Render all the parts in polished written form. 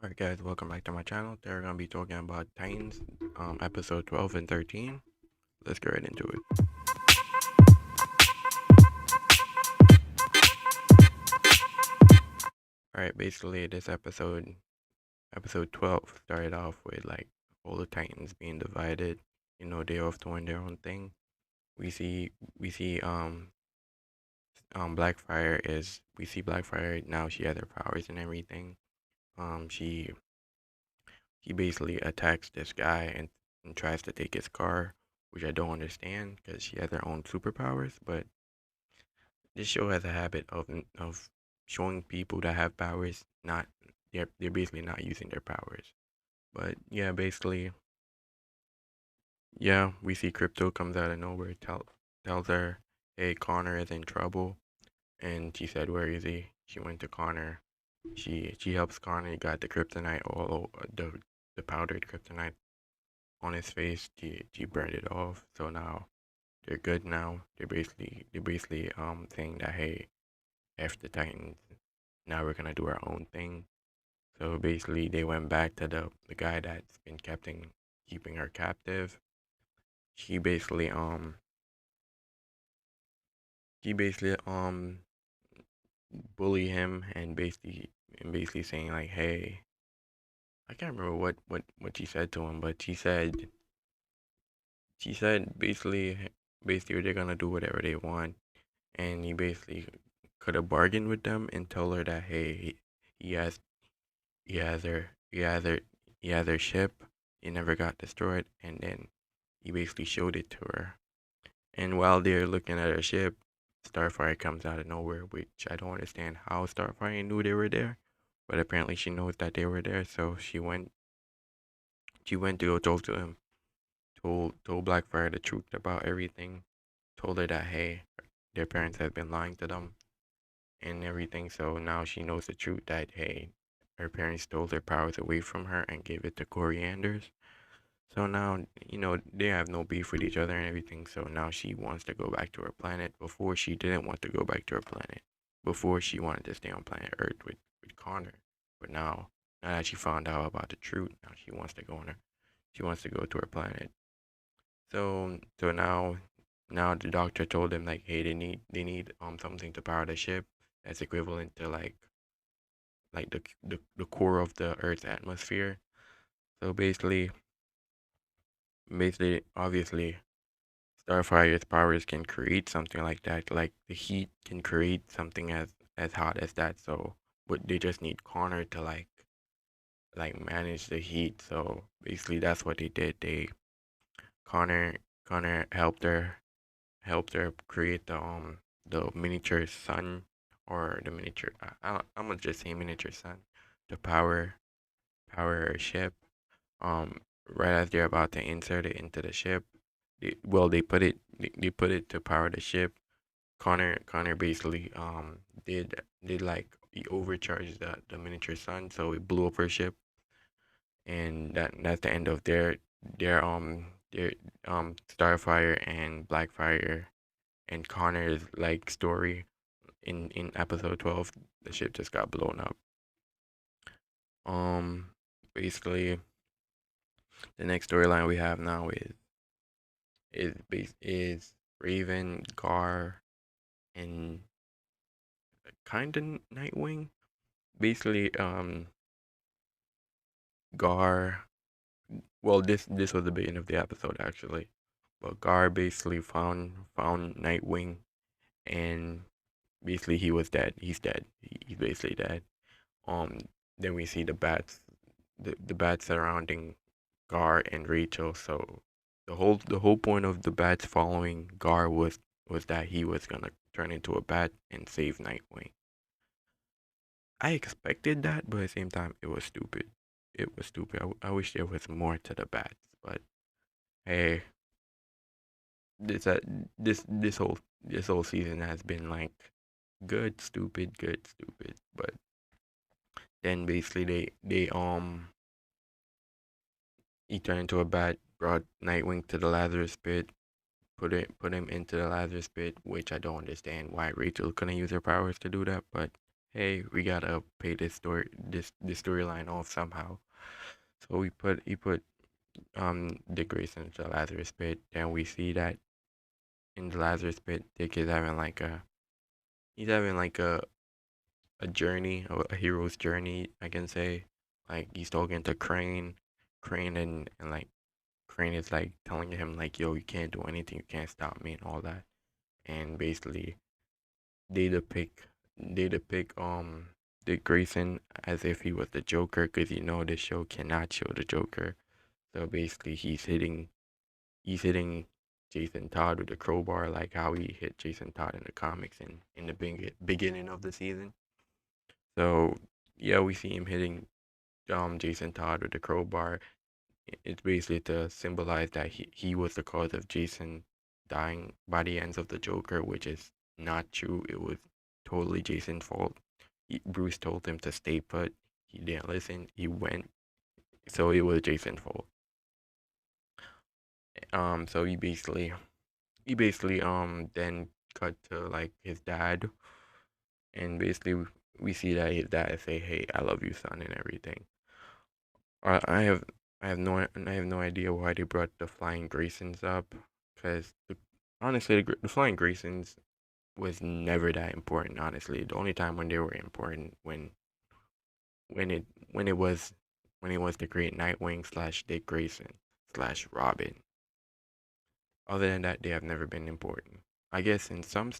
Alright guys, welcome back to my channel. Today we're gonna be talking about Titans, episode 12 and 13. Let's get right into it. Alright, basically this episode 12 started off with like all the Titans being divided. They off doing their own thing. We see we see Blackfire is we see Blackfire now. She has her powers and everything. She basically attacks this guy and tries to take his car, which I don't understand because she has her own superpowers. But this show has a habit of showing people that have powers not they're basically not using their powers. But yeah, basically, yeah, we see Crypto comes out of nowhere, tells her, "Hey, Connor is in trouble," and she said, "Where is he?" She went to Connor. She helps Connor. He got the kryptonite all over the powdered kryptonite on his face. She burned it off. So now they're good now. They're basically saying that, hey, F the Titans. Now we're gonna do our own thing. So basically they went back to the guy that's been keeping her captive. She basically um she basically bully him and basically saying like, hey, I can't remember what she said to him, but she said basically they're gonna do whatever they want, and he basically could have bargained with them and told her that, hey, he has he has her he has her he has her ship. It never got destroyed, and then he basically showed it to her. And while they're looking at her ship, Starfire comes out of nowhere, which I don't understand how Starfire knew they were there, but apparently she knows that they were there, so she went to go talk to him, told Blackfire the truth about everything, told her that, hey, their parents have been lying to them and everything. So now she knows the truth that, hey, her parents stole their powers away from her and gave it to Corianders. So now, they have no beef with each other and everything. So now she wants to go back to her planet. Before, she didn't want to go back to her planet. Before, she wanted to stay on planet Earth with Connor. But now that she found out about the truth, now she wants to go to her planet. So now the doctor told them like, hey, they need something to power the ship that's equivalent to like the core of the Earth's atmosphere. So basically, obviously, Starfire's powers can create something like that. Like the heat can create something as hot as that. So, but they just need Connor to like manage the heat. So basically, that's what they did. Connor Connor helped her create the miniature sun, or the miniature. I'm gonna just say miniature sun to power her ship. Um, right as they're about to insert it into the ship, they put it to power the ship. Connor basically did like he overcharged the miniature sun, so it blew up her ship, and that's the end of their Starfire and Blackfire and Connor's like story. In episode 12, the ship just got blown up. Um, Basically, the next storyline we have now is Raven, Gar, and kind of Nightwing. Basically, Gar. Well, this was the beginning of the episode actually, but Gar basically found Nightwing, and basically he was dead. He's dead. He's basically dead. Um, then we see the bats, the bats surrounding Gar and Rachel. So the whole point of the bats following Gar was that he was gonna turn into a bat and save Nightwing. I expected that, but at the same time, it was stupid. It was stupid. I wish there was more to the bats, but hey, this uh, this whole season has been like good, stupid. But then basically they he turned into a bat, brought Nightwing to the Lazarus pit, put him into the Lazarus pit, which I don't understand why Rachel couldn't use her powers to do that, but hey, we gotta pay this storyline off somehow. So he put Dick Grayson into the Lazarus pit, and we see that in the Lazarus pit, Dick is having like a he's having like a journey, a hero's journey, I can say. Like he's talking to Crane, Crane and like Crane is like telling him like, yo, you can't do anything, you can't stop me and all that. And basically they depict they depict Dick Grayson as if he was the Joker, because you know the show cannot show the Joker. So basically he's hitting Jason Todd with a crowbar, like how he hit Jason Todd in the comics in the beginning of the season. So yeah, we see him hitting Jason Todd with the crowbar. It's basically to symbolize that he was the cause of Jason dying by the hands of the Joker, which is not true. It was totally Jason's fault. Bruce told him to stay put. He didn't listen. He went. So it was Jason's fault. So he basically then cut to like his dad, and basically we see that his dad say, "Hey, I love you, son," and everything. I have I have no idea why they brought the Flying Graysons up, because honestly the Flying Graysons was never that important. Honestly, the only time when they were important when it when it was when it was the Great Nightwing slash Dick Grayson slash Robin. Other than that, they have never been important. I guess in some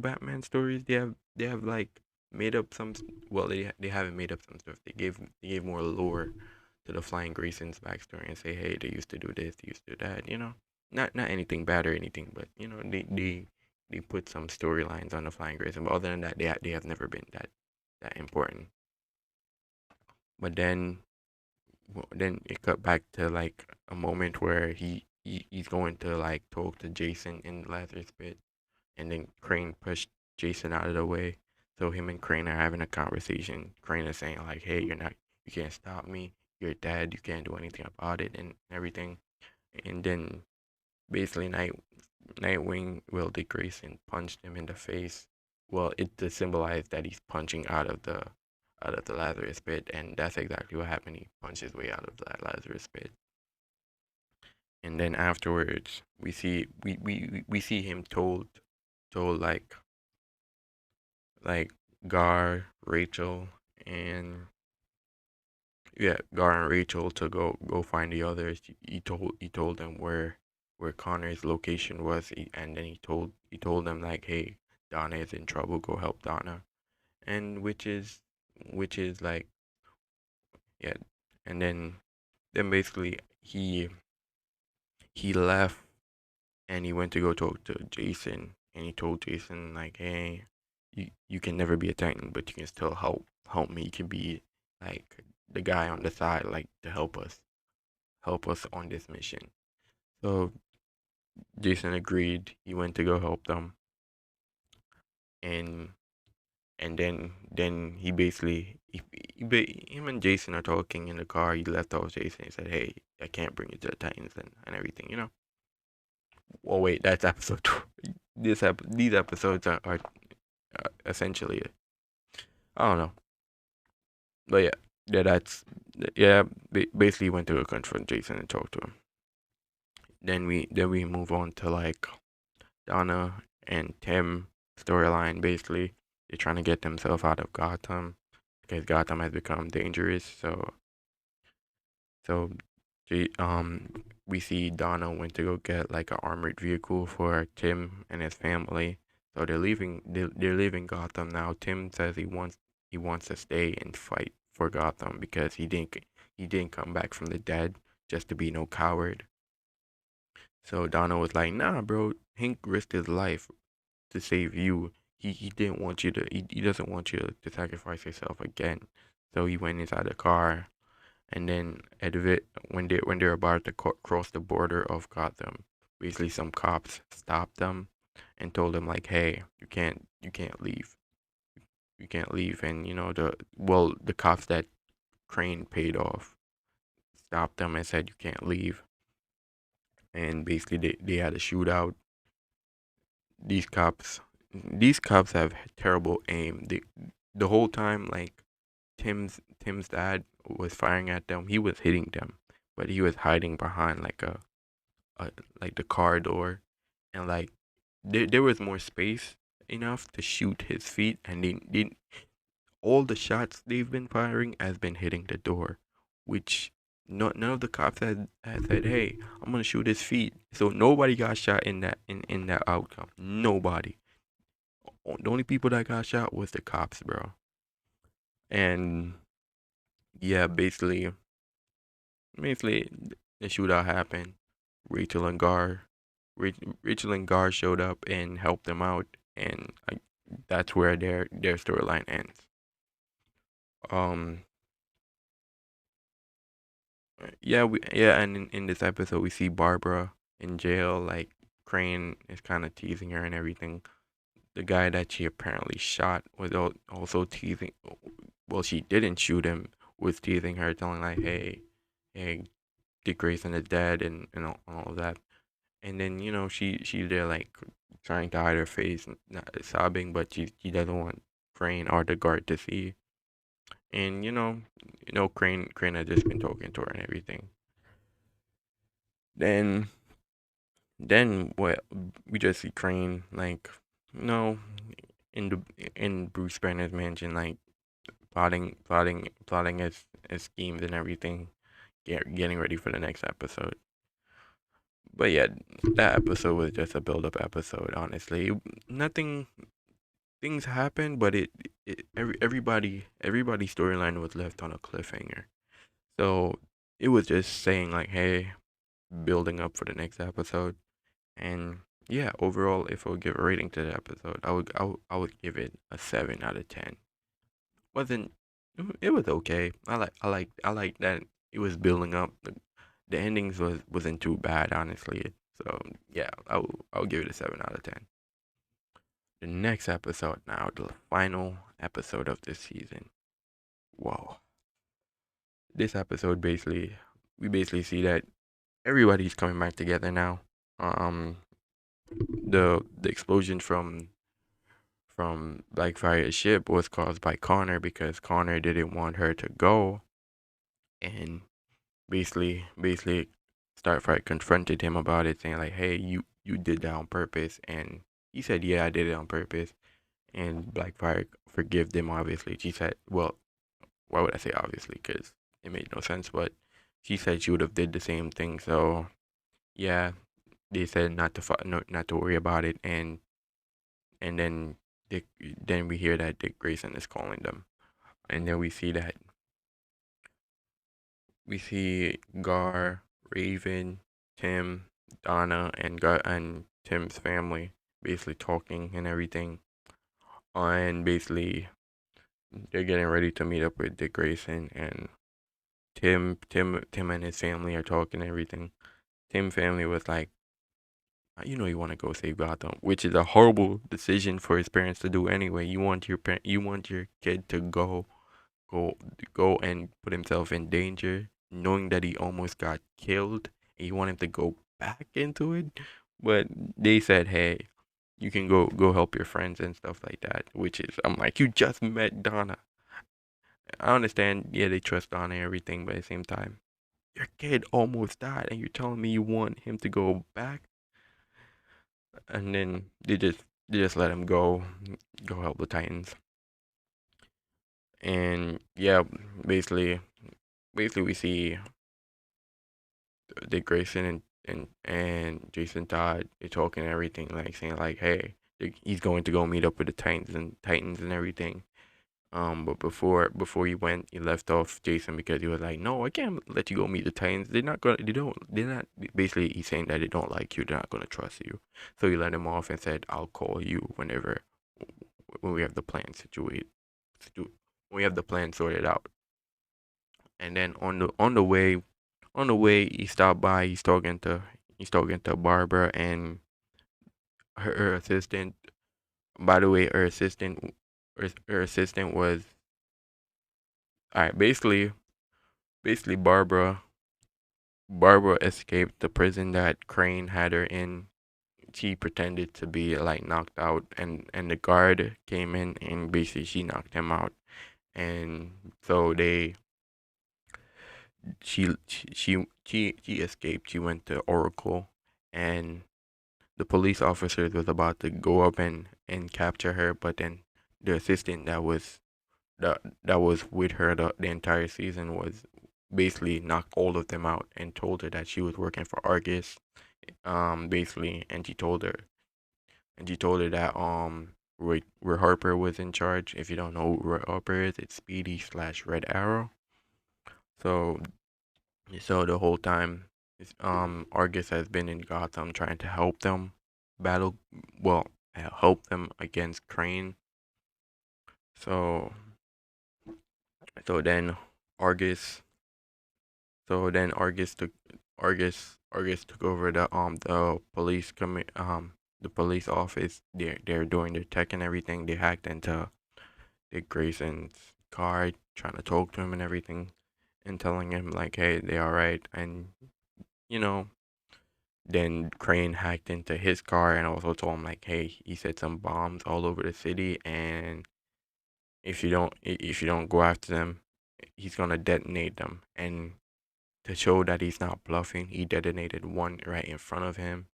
Batman stories, they have like made up well, they haven't made up some stuff. They gave more lore to the Flying Grayson's backstory and say, hey, they used to do this, they used to do that. Not anything bad or anything, but they put some storylines on the Flying Grayson. But other than that, they have never been that important. But then it cut back to like a moment where he's going to like talk to Jason in the Lazarus pit, and then Crane pushed Jason out of the way. So him and Crane are having a conversation. Crane is saying like, "Hey, you can't stop me. You're dead. You can't do anything about it, and everything." And then basically Nightwing will Dick Grayson punched him in the face. Well, it to symbolize that he's punching out of the Lazarus pit, and that's exactly what happened. He punched his way out of that Lazarus pit, and then afterwards we see him told like Gar, Rachel, and yeah, Gar and Rachel to go find the others. He told them where Connor's location was, and then he told them like, hey, Donna is in trouble. Go help Donna, and which is like, yeah, and then basically he left and he went to go talk to Jason, and he told Jason like, hey, you can never be a Titan, but you can still help me. You can be like the guy on the side, like to help us on this mission. So Jason agreed. He went to go help them, and and then he basically him and Jason are talking in the car. He left off Jason. He said, "Hey, I can't bring you to the Titans and everything." Well, wait, that's episode two. These episodes are essentially, I don't know, but yeah. Basically went to go confront Jason and talk to him. Then we move on to like Donna and Tim storyline. Basically, they're trying to get themselves out of Gotham because Gotham has become dangerous. So we see Donna went to go get like an armored vehicle for Tim and his family. So they're leaving. They're leaving Gotham now. Tim says he wants to stay and fight for Gotham because he didn't come back from the dead just to be no coward. So Donna was like, "Nah, bro. Hank risked his life to save you. He didn't want you to. He doesn't want you to sacrifice yourself again." So he went inside the car, and then when they're about to cross the border of Gotham, basically some cops stopped them and told them like, "Hey, you can't leave, you can't leave." And the cops that Crane paid off stopped them and said, "You can't leave." And basically they had a shootout. These cops, these cops have terrible aim. the whole time, like Tim's dad was firing at them. He was hitting them, but he was hiding behind a like the car door, and like there was more space enough to shoot his feet, and they all the shots they've been firing has been hitting the door, which none of the cops had said, "Hey, I'm gonna shoot his feet." So nobody got shot in that outcome. Nobody. The only people that got shot was the cops, bro. And yeah, basically the shootout happened. Rachel and Gar, Rachel and Gar showed up and helped them out, and that's where their storyline ends. Um, yeah, and in this episode we see Barbara in jail. Like Crane is kind of teasing her and everything. The guy that she apparently shot was also teasing. Well, she didn't shoot him. Was teasing her, telling like, hey, Dick Grayson is dead, and all of that. And then she's there like trying to hide her face, not sobbing, but she doesn't want Crane or the guard to see. And Crane had just been talking to her and everything. Then what we just see Crane like you know in in Bruce Banner's mansion, like plotting his schemes and everything, getting ready for the next episode. But yeah, that episode was just a build up episode. Honestly, nothing things happened, but everybody's storyline was left on a cliffhanger. So it was just saying like, hey, building up for the next episode. And yeah, overall, if I would give a rating to the episode, I would give it a 7 out of 10. Wasn't It was okay. I like that it was building up. The endings wasn't too bad, honestly. So yeah, I'll give it a 7 out of 10. The next episode now, the final episode of this season. Whoa. This episode we basically see that everybody's coming back together now. Um, the explosion from Blackfire's ship was caused by Connor because Connor didn't want her to go, and basically Starfire confronted him about it, saying like, "Hey, you did that on purpose," and he said, "Yeah, I did it on purpose." And Blackfire forgave them. Obviously, she said, "Well, why would I say obviously? Because it made no sense." But she said she would have did the same thing. So yeah, they said not to worry about it, and then then we hear that Dick Grayson is calling them, and then we see Gar, Raven, Tim, Donna, and Tim's family basically talking and everything, and basically they're getting ready to meet up with Dick Grayson, and Tim and his family are talking and everything. Tim family was like, you want to go save Gotham, which is a horrible decision for his parents to do anyway. You want your kid to go go and put himself in danger, knowing that he almost got killed, and you want him to go back into it. But they said, hey, you can go help your friends and stuff like that. Which is, I'm like, you just met Donna. I understand, yeah, they trust Donna and everything, but at the same time, your kid almost died, and you're telling me you want him to go back, and then they just let him go help the Titans. And yeah, basically we see Dick Grayson and Jason Todd, they talking and everything, like saying like, hey, he's going to go meet up with the Titans and everything. But before he went, he left off Jason because he was like, no, I can't let you go meet the Titans. They're not. Basically, he's saying that they don't like you. They're not gonna trust you. So he let him off and said, I'll call you when we have the plan when we have the plan sorted out. And then on the way he stopped by. He's talking to Barbara and her assistant. By the way, her assistant was all right. Basically, Barbara escaped the prison that Crane had her in she pretended to be like knocked out, and the guard came in and basically she knocked him out, and so she escaped. She went to Oracle, and the police officers was about to go up and capture her, but then the assistant that was with her the entire season was basically knocked all of them out and told her that she was working for Argus, basically, and she told her that where Harper was in charge. If you don't know who Harper is, it's Speedy slash Red Arrow. So the whole time, Argus has been in Gotham trying to help them battle, well, help them against Crane. So so then Argus, Argus took Argus took over the police office. They're doing their tech and everything. They hacked into Dick Grayson's car, trying to talk to him and everything, and telling him like, "Hey, they all right," and you know then Crane hacked into his car and also told him like, "Hey, he set some bombs all over the city, and if you don't go after them, he's gonna detonate them." And to show that he's not bluffing, he detonated one right in front of him,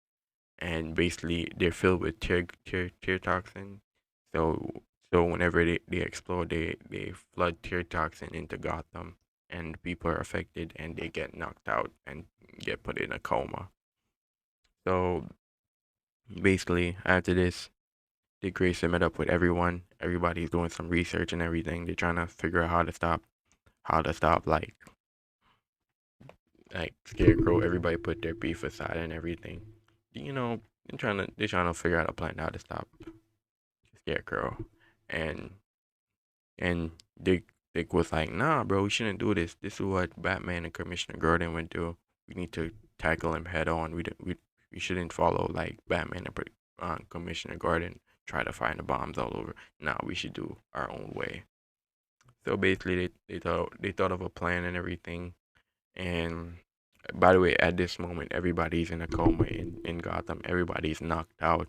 and basically they're filled with tear toxin. So whenever they explode, they flood tear toxin into Gotham, and people are affected, and they get knocked out and get put in a coma. So basically, after this, Dick Grayson met up with everyone. Everybody's doing some research and everything. They're trying to figure out how to stop like Scarecrow. Everybody put their beef aside and everything. You know, they're trying to figure out a plan how to stop Scarecrow. And and Dick was like, "Nah, bro, we shouldn't do this. This is what Batman and Commissioner Gordon would do. We need to tackle him head on. We shouldn't follow like Batman and Commissioner Gordon try to find the bombs all over. Nah, we should do our own way." So basically, they thought of a plan and everything. And by the way, at this moment, everybody's in a coma in Gotham. Everybody's knocked out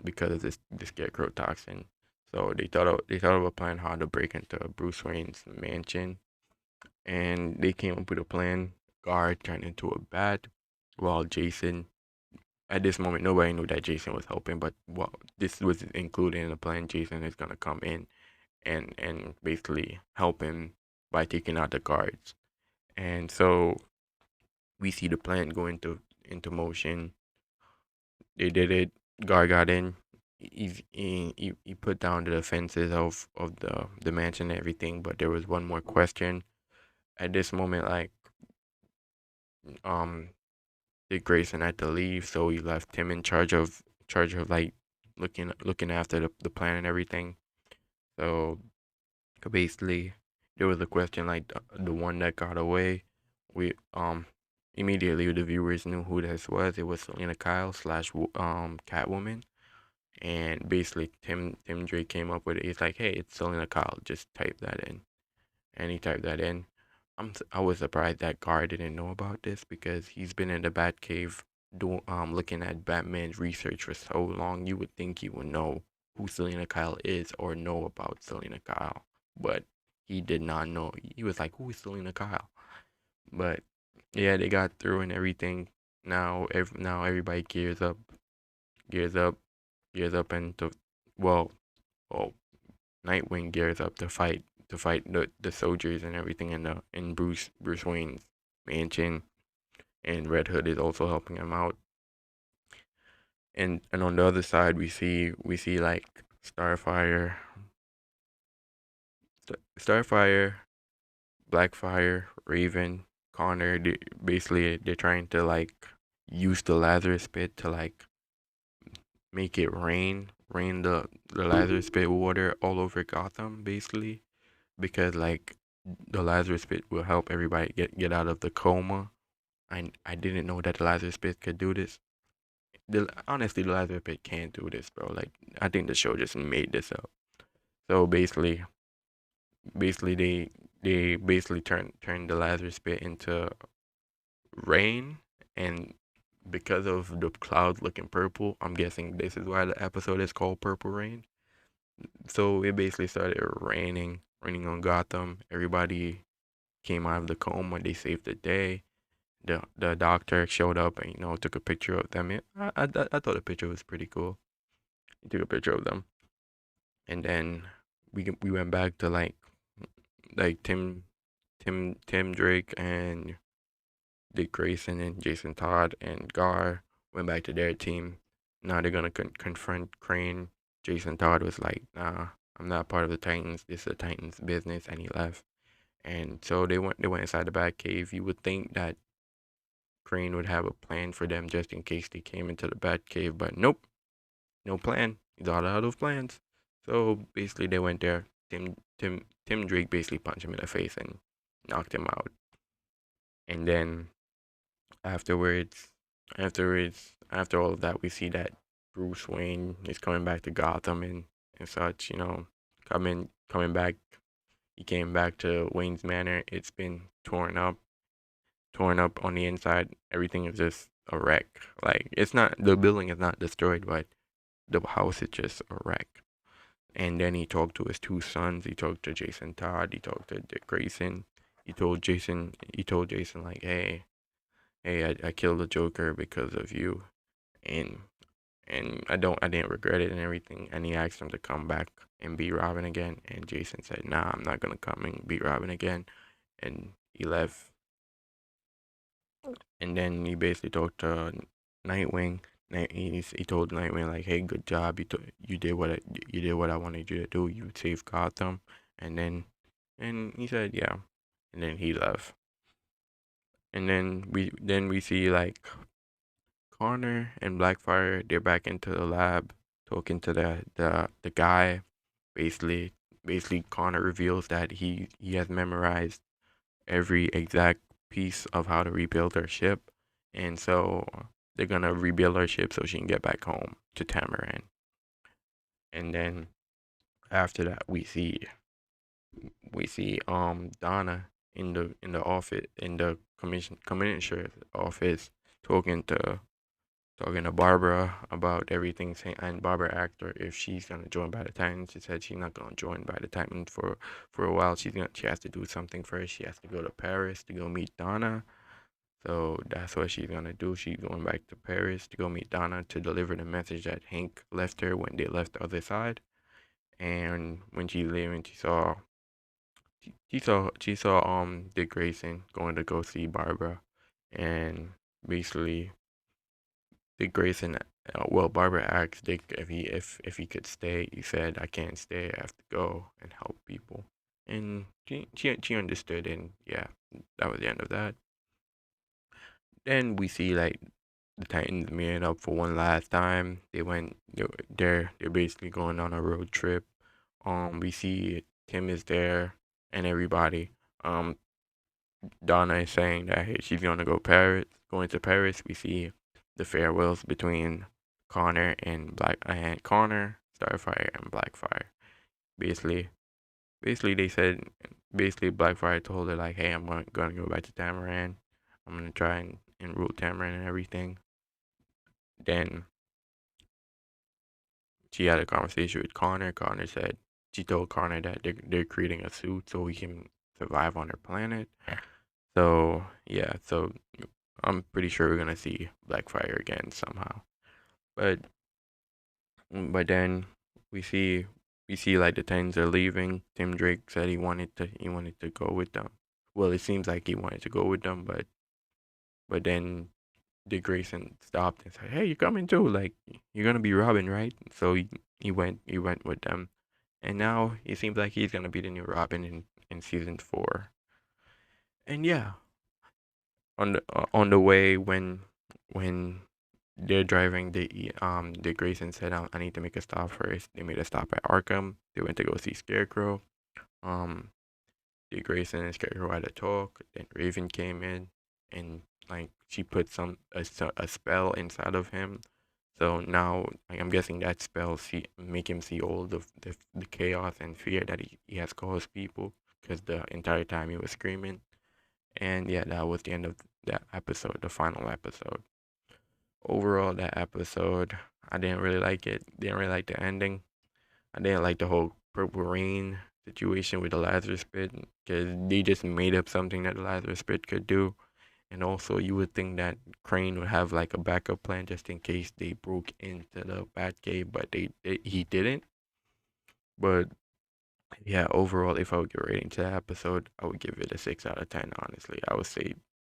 because of this Scarecrow toxin. So they thought of a plan how to break into Bruce Wayne's mansion, and they came up with a plan. Guard turned into a bat, while Jason. At this moment, nobody knew that Jason was helping, but well, this was included in the plan. Jason is gonna come in and basically help him by taking out the guards. And so we see the plan go into motion. They did it. Guard got in. He put down the defenses of the mansion and everything, but there was one more question. At this moment, like um Dick Grayson had to leave, so he left him in charge of like looking after the plan and everything. So basically, there was a question like the one that got away. We immediately the viewers knew who this was. It was Selena Kyle slash Catwoman, and basically Tim Drake came up with it. He's like, "Hey, it's Selena Kyle. Just type that in," and he typed that in. I was surprised that Gar didn't know about this because he's been in the Batcave doing looking at Batman's research for so long. You would think he would know who Selena Kyle is or know about Selena Kyle, but he did not know. He was like, "Who is Selena Kyle?" But yeah, they got through and everything. Now everybody gears up, gears up, and to well, well, Nightwing gears up to fight the soldiers and everything in Bruce Wayne's mansion, and Red Hood is also helping him out. And on the other side, we see like Starfire, Starfire, Blackfire, Raven, Connor. Basically, they're trying to like use the Lazarus Pit to like make it rain the Lazarus Pit water all over Gotham, basically, because like the Lazarus Pit will help everybody get out of the coma. I didn't know that the Lazarus Pit could do this. Honestly, the Lazarus Pit can't do this, bro. Like I think the show just made this up. So basically they basically turn the Lazarus Pit into rain, and because of the clouds looking purple, I'm guessing this is why the episode is called Purple Rain. So it basically started raining on Gotham. Everybody came out of the coma. They saved the day. The doctor showed up and took a picture of them. I thought the picture was pretty cool. He took a picture of them, and then we went back to like Tim Drake and Dick Grayson and Jason Todd and Gar went back to their team. Now they're gonna confront Crane. Jason Todd was like, "Nah, I'm not part of the Titans. This is the Titans' business," and he left. And so they went inside the Batcave. You would think that Crane would have a plan for them just in case they came into the Batcave, but nope, no plan. He's all out of plans. So basically, they went there. Tim Drake basically punched him in the face and knocked him out. And then afterwards, after all of that, we see that Bruce Wayne is coming back to Gotham and such. Coming back. He came back to Wayne's Manor. It's been torn up on the inside. Everything is just a wreck. Like it's not the building is not destroyed, but the house is just a wreck. And then he talked to his two sons. He talked to Jason Todd. He talked to Dick Grayson. He told Jason like, hey, I killed the Joker because of you, and I didn't regret it and everything. And he asked him to come back and be Robin again. And Jason said, nah, I'm not gonna come and be Robin again. And he left. And then he basically talked to Nightwing. He told Nightwing like, "Hey, good job. You did what I wanted you to do. You saved Gotham." And he said, "Yeah." And then he left. And then we see like Connor and Blackfire. They're back into the lab talking to the guy. Basically, Connor reveals that he has memorized every exact piece of how to rebuild her ship, and so they're gonna rebuild her ship so she can get back home to Tamaran. And then after that, we see Donna in the office in the commissioner's office talking to Barbara about everything, saying, and Barbara asked her if she's gonna join by the Titans. She said she's not gonna join by the Titans for a while. She has to do something first. She has to go to Paris to go meet Donna. So that's what she's gonna do. She's going back to Paris to go meet Donna to deliver the message that Hank left her when they left the other side. And when she's leaving, she saw Dick Grayson going to go see Barbara, and basically Dick Grayson. Well, Barbara asked Dick if he could stay. He said, "I can't stay. I have to go and help people." And she understood, and yeah, that was the end of that. Then we see like the Titans meeting up for one last time. They're basically going on a road trip. We see Tim is there and everybody. Um, Donna is saying that hey, she's going to Paris. We see the farewells between Connor, Starfire, and Blackfire. Basically, they said Blackfire told her like, hey, I'm gonna go back to Tamaran. I'm gonna try and rule Tamaran and everything. Then she had a conversation with Connor. She told Connor that they're creating a suit so he can survive on their planet. So yeah, so I'm pretty sure we're gonna see Blackfire again somehow. But then we see like the Titans are leaving. Tim Drake said he wanted to go with them. Well, it seems like he wanted to go with them, but then Dick Grayson stopped and said, "Hey, you're coming too. Like you're gonna be Robin, right?" So he went with them, and now it seems like he's gonna be the new Robin in season 4. And yeah, on the way when they're driving, Dick Grayson said, I need to make a stop first." They made a stop at Arkham. They went to go see Scarecrow. Um, Dick Grayson and Scarecrow had a talk. Then Raven came in and like she put a spell inside of him. So now like, I'm guessing that spell make him see all the chaos and fear that he has caused people because the entire time he was screaming. And yeah, that was the end of that episode, the final episode. overall, that episode, I didn't really like it. Didn't really like the ending. I didn't like the whole Purple Rain situation with the Lazarus Pit because they just made up something that the Lazarus Pit could do. And also, you would think that Crane would have like a backup plan just in case they broke into the Batcave, but he didn't. But yeah, overall, if I would give a rating to that episode, I would give it a 6 out of 10. Honestly, I would say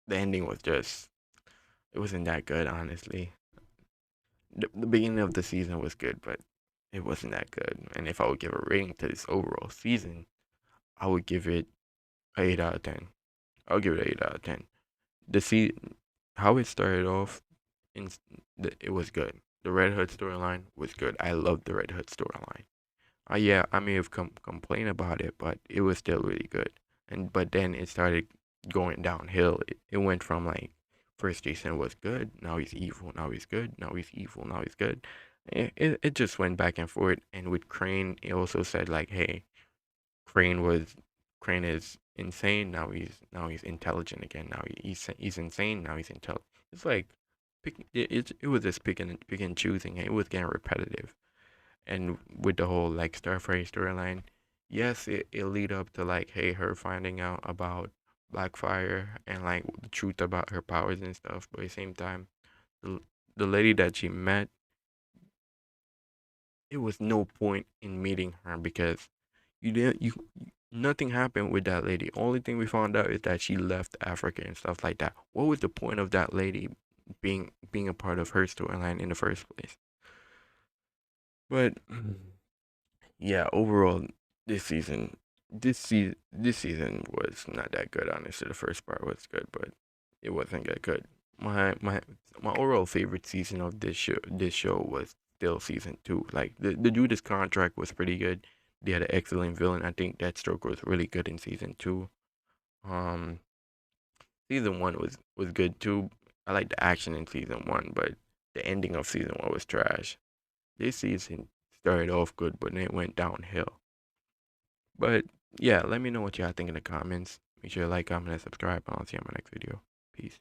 the ending was just it wasn't that good. Honestly, the beginning of the season was good, but it wasn't that good. And if I would give a rating to this overall season, I would give it a 8 out of 10. I'll give it an 8 out of 10. The how it started off, in it was good. The Red Hood storyline was good. I loved the Red Hood storyline. Yeah, I may have complained about it, but it was still really good. And but then it started going downhill. It went from like first Jason was good, now he's evil, now he's good, now he's evil, now he's good. It just went back and forth. And with Crane, it also said like, hey, Crane was Crane is insane. Now he's intelligent again. Now he's insane. Now he's intelligent. It's like it was just pick and choosing. It was getting repetitive. And with the whole like Starfire storyline, yes, it lead up to like, hey, her finding out about Blackfire and like the truth about her powers and stuff. But at the same time, the the lady that she met, it was no point in meeting her because you didn't you nothing happened with that lady. Only thing we found out is that she left Africa and stuff like that. What was the point of that lady being a part of her storyline in the first place? But yeah, overall, this season was not that good. Honestly, the first part was good, but it wasn't that good. My overall favorite season of this show was still season 2. Like the Judas contract was pretty good. They had an excellent villain. I think Deathstroke was really good in season 2. Um, season 1 was good too. I like the action in season 1, but the ending of season 1 was trash. This season started off good, but then it went downhill. But yeah, let me know what y'all think in the comments. Make sure to like, comment, and subscribe. I'll see you on my next video. Peace.